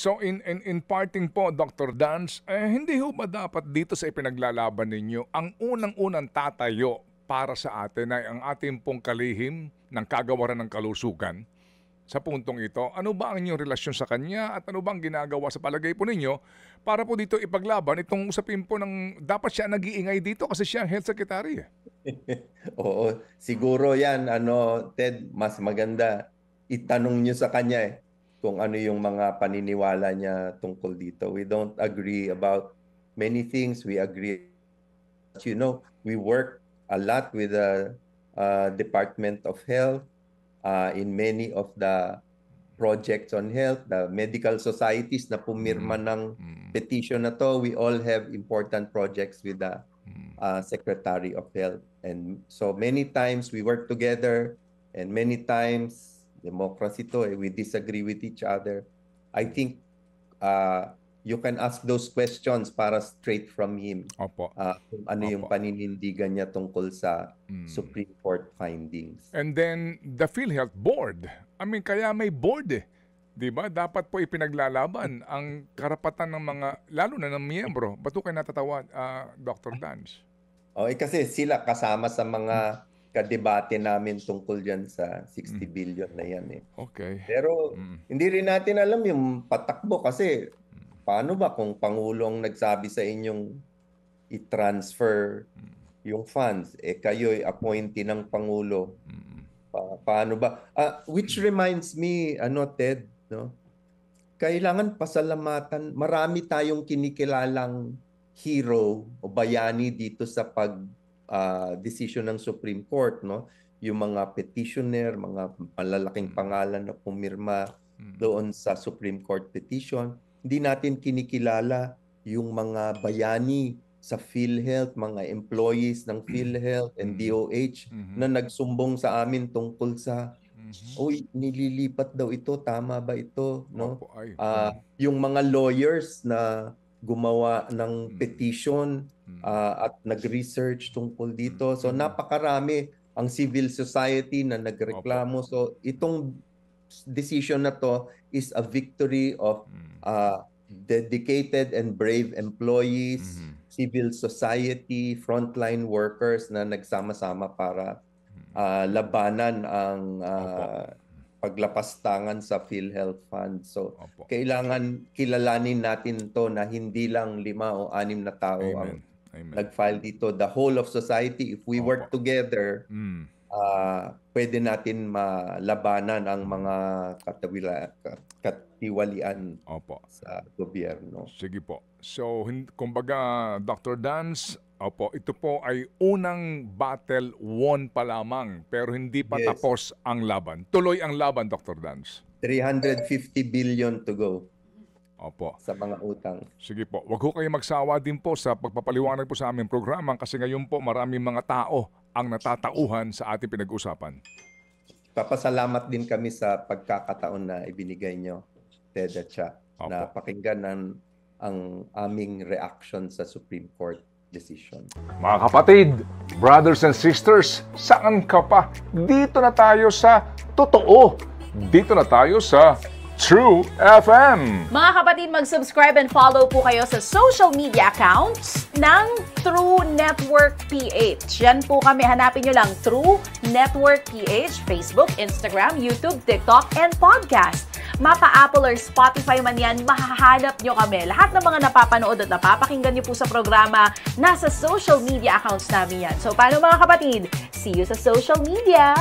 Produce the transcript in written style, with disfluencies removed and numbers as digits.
So in parting po, Dr. Dance, hindi ho ba dapat dito sa ipinaglalaban ninyo, ang unang-unang tatayo para sa atin ay ang ating pong kalihim ng kagawaran ng kalusugan? Sa puntong ito, ano ba ang inyong relasyon sa kanya at ano ba ang ginagawa sa palagay po ninyo para po dito ipaglaban itong usapin po ng dapat siya nag-iingay dito kasi siya ang health secretary? Oo, siguro yan, Ted, mas maganda itanong nyo sa kanya kung ano yung mga paniniwala niya tungkol dito. We don't agree about many things. We agree, we work a lot with the Department of Health in many of the projects on health, the medical societies na pumirma ng petition na to. We all have important projects with the Secretary of Health. And so many times we work together and many times democracy to, we disagree with each other. I think you can ask those questions para straight from him. Opo. Kung ano yung paninindigan niya tungkol sa Supreme Court findings. And then the PhilHealth Board. I mean, kaya may board Di ba? Dapat po ipinaglalaban ang karapatan ng mga, lalo na ng miyembro. Ba't kayo natatawa, Dr. Dance? Kasi sila kasama sa mga kadebate namin tungkol dyan sa 60 billion na yan Okay. Pero hindi rin natin alam yung patakbo kasi paano ba kung Pangulong nagsabi sa inyong i-transfer yung funds, kayo'y appointee ng Pangulo. Paano ba? Which reminds me, Ted, no? Kailangan pasalamatan. Marami tayong kinikilalang hero o bayani dito sa decision ng Supreme Court, no? Yung mga petitioner, mga malalaking pangalan na pumirma doon sa Supreme Court petition. Hindi natin kinikilala yung mga bayani sa PhilHealth, mga employees ng PhilHealth and DOH na nagsumbong sa amin tungkol sa nililipat daw ito, tama ba ito, no? Yung mga lawyers na gumawa ng petition at nag-research tungkol dito. So napakarami ang civil society na nagreklamo. So itong decision na to is a victory of dedicated and brave employees, civil society, frontline workers na nagsama-sama para labanan ang paglapastangan sa PhilHealth Fund. So, kailangan kilalanin natin to na hindi lang 5 o 6 na tao ang nag-file dito. The whole of society, if we work together, pwede natin malabanan ang mga katiwalian sa gobyerno. Sige po. So, kumbaga, Dr. Dance, ito po ay unang battle won pa lamang pero hindi pa tapos ang laban. Tuloy ang laban, Dr. Dance. 350 billion to go. Sa mga utang. Sige po. Wag ho kayo magsawa din po sa pagpapaliwanag po sa aming programa kasi ngayon po maraming mga tao ang natatauhan sa ating pinag-usapan. Papasalamat din kami sa pagkakataon na ibinigay nyo, Ted at Cha, na pakinggan ang aming reaction sa Supreme Court decision. Mga kapatid, brothers and sisters, saan ka pa? Dito na tayo sa totoo. Dito na tayo sa True FM. Mga kapatid, mag-subscribe and follow po kayo sa social media accounts ng True Network PH. Yan po kami, hanapin nyo lang True Network PH, Facebook, Instagram, YouTube, TikTok, and podcast. Mapa Apple or Spotify man yan, mahahanap nyo kami. Lahat ng mga napapanood at napapakinggan nyo po sa programa, nasa social media accounts namin yan. So, paano mga kapatid? See you sa social media!